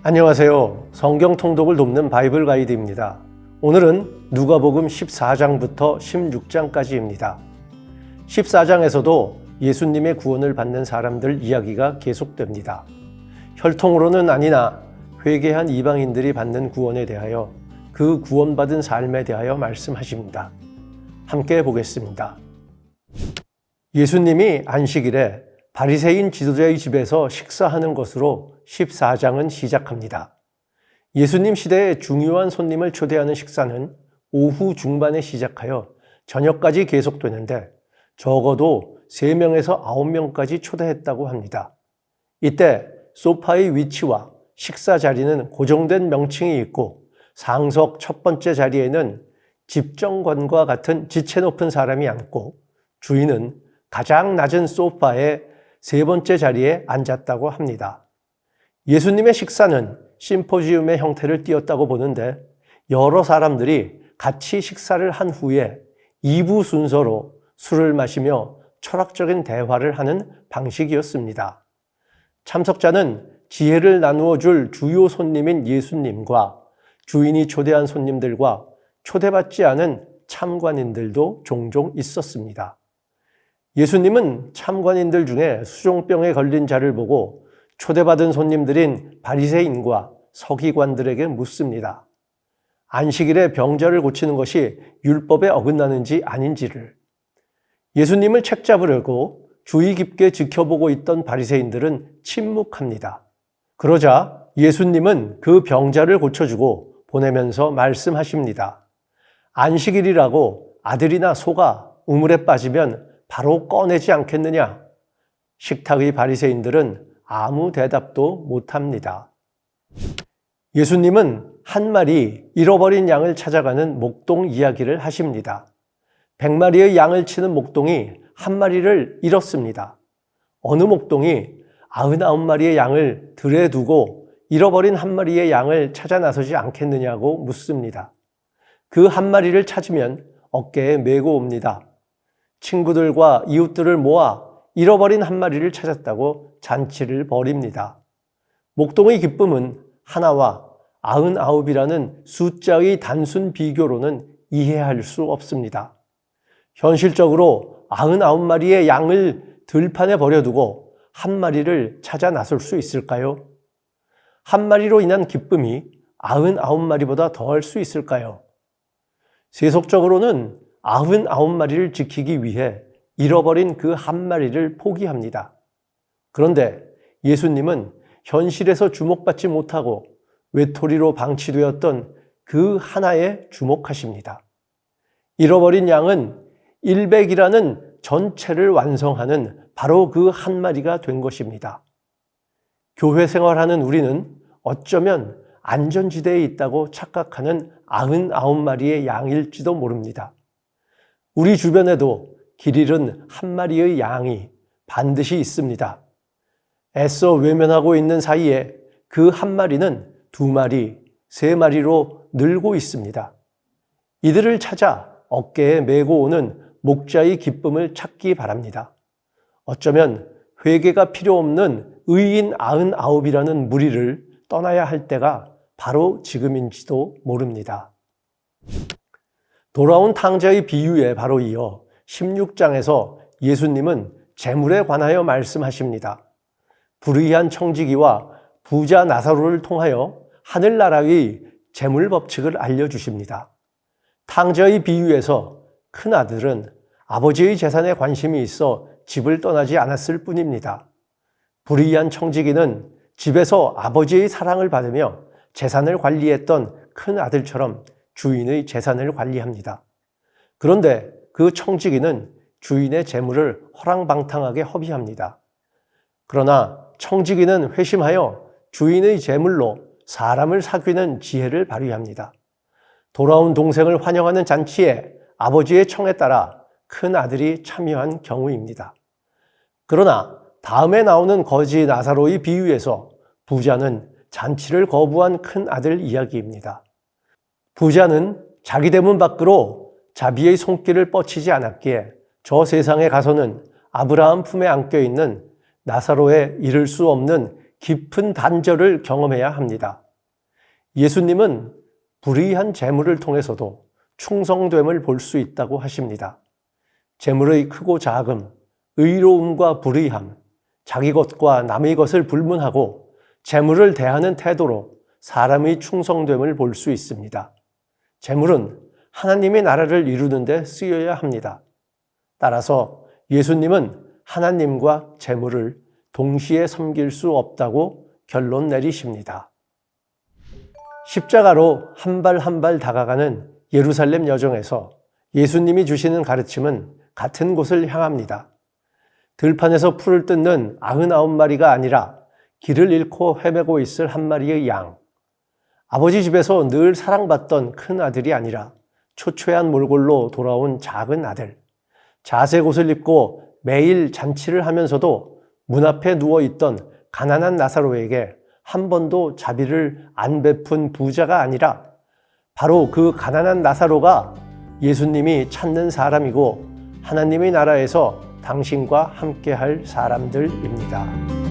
안녕하세요. 성경 통독을 돕는 바이블 가이드입니다. 오늘은 누가복음 14장부터 16장까지입니다. 14장에서도 예수님의 구원을 받는 사람들 이야기가 계속됩니다. 혈통으로는 아니나 회개한 이방인들이 받는 구원에 대하여 그 구원받은 삶에 대하여 말씀하십니다. 함께 보겠습니다. 예수님이 안식일에 바리새인 지도자의 집에서 식사하는 것으로 14장은 시작합니다. 예수님 시대의 중요한 손님을 초대하는 식사는 오후 중반에 시작하여 저녁까지 계속되는데 적어도 3명에서 9명까지 초대했다고 합니다. 이때 소파의 위치와 식사 자리는 고정된 명칭이 있고 상석 첫 번째 자리에는 집정관과 같은 지체 높은 사람이 앉고 주인은 가장 낮은 소파의 3번째 자리에 앉았다고 합니다. 예수님의 식사는 심포지움의 형태를 띠었다고 보는데 여러 사람들이 같이 식사를 한 후에 2부 순서로 술을 마시며 철학적인 대화를 하는 방식이었습니다. 참석자는 지혜를 나누어 줄 주요 손님인 예수님과 주인이 초대한 손님들과 초대받지 않은 참관인들도 종종 있었습니다. 예수님은 참관인들 중에 수종병에 걸린 자를 보고 초대받은 손님들인 바리새인과 서기관들에게 묻습니다. 안식일에 병자를 고치는 것이 율법에 어긋나는지 아닌지를. 예수님을 책잡으려고 주의 깊게 지켜보고 있던 바리새인들은 침묵합니다. 그러자 예수님은 그 병자를 고쳐주고 보내면서 말씀하십니다. 안식일이라고 아들이나 소가 우물에 빠지면 바로 꺼내지 않겠느냐? 식탁의 바리새인들은 아무 대답도 못합니다. 예수님은 한 마리 잃어버린 양을 찾아가는 목동 이야기를 하십니다. 100마리의 양을 치는 목동이 한 마리를 잃었습니다. 어느 목동이 99마리의 양을 들에 두고 잃어버린 한 마리의 양을 찾아 나서지 않겠느냐고 묻습니다. 그 한 마리를 찾으면 어깨에 메고 옵니다. 친구들과 이웃들을 모아 잃어버린 한 마리를 찾았다고 잔치를 벌입니다. 목동의 기쁨은 하나와 99이라는 숫자의 단순 비교로는 이해할 수 없습니다. 현실적으로 99마리의 양을 들판에 버려두고 한 마리를 찾아 나설 수 있을까요? 한 마리로 인한 기쁨이 99마리보다 더할 수 있을까요? 세속적으로는 99마리를 지키기 위해 잃어버린 그 한 마리를 포기합니다. 그런데 예수님은 현실에서 주목받지 못하고 외톨이로 방치되었던 그 하나에 주목하십니다. 잃어버린 양은 100이라는 전체를 완성하는 바로 그 한 마리가 된 것입니다. 교회 생활하는 우리는 어쩌면 안전지대에 있다고 착각하는 99마리의 양일지도 모릅니다. 우리 주변에도 길 잃은 한 마리의 양이 반드시 있습니다. 애써 외면하고 있는 사이에 그 한 마리는 2마리, 3마리로 늘고 있습니다. 이들을 찾아 어깨에 메고 오는 목자의 기쁨을 찾기 바랍니다. 어쩌면 회개가 필요 없는 의인 99이라는 무리를 떠나야 할 때가 바로 지금인지도 모릅니다. 돌아온 탕자의 비유에 바로 이어 16장에서 예수님은 재물에 관하여 말씀하십니다. 불의한 청지기와 부자 나사로를 통하여 하늘나라의 재물 법칙을 알려주십니다. 탕자의 비유에서 큰아들은 아버지의 재산에 관심이 있어 집을 떠나지 않았을 뿐입니다. 불의한 청지기는 집에서 아버지의 사랑을 받으며 재산을 관리했던 큰아들처럼 주인의 재산을 관리합니다. 그런데 그 청지기는 주인의 재물을 허랑방탕하게 허비합니다. 그러나 청지기는 회심하여 주인의 재물로 사람을 사귀는 지혜를 발휘합니다. 돌아온 동생을 환영하는 잔치에 아버지의 청에 따라 큰아들이 참여한 경우입니다. 그러나 다음에 나오는 거지 나사로의 비유에서 부자는 잔치를 거부한 큰아들 이야기입니다. 부자는 자기 대문 밖으로 자비의 손길을 뻗치지 않았기에 저 세상에 가서는 아브라함 품에 안겨있는 나사로의 이를 수 없는 깊은 단절을 경험해야 합니다. 예수님은 불의한 재물을 통해서도 충성됨을 볼 수 있다고 하십니다. 재물의 크고 작음, 의로움과 불의함, 자기 것과 남의 것을 불문하고 재물을 대하는 태도로 사람의 충성됨을 볼 수 있습니다. 재물은 하나님의 나라를 이루는 데 쓰여야 합니다. 따라서 예수님은 하나님과 재물을 동시에 섬길 수 없다고 결론 내리십니다. 십자가로 한 발 한 발 다가가는 예루살렘 여정에서 예수님이 주시는 가르침은 같은 곳을 향합니다. 들판에서 풀을 뜯는 99마리가 아니라 길을 잃고 헤매고 있을 한 마리의 양. 아버지 집에서 늘 사랑받던 큰 아들이 아니라 초췌한 몰골로 돌아온 작은 아들. 자색 옷을 입고 매일 잔치를 하면서도 문 앞에 누워있던 가난한 나사로에게 한 번도 자비를 안 베푼 부자가 아니라 바로 그 가난한 나사로가 예수님이 찾는 사람이고 하나님의 나라에서 당신과 함께할 사람들입니다.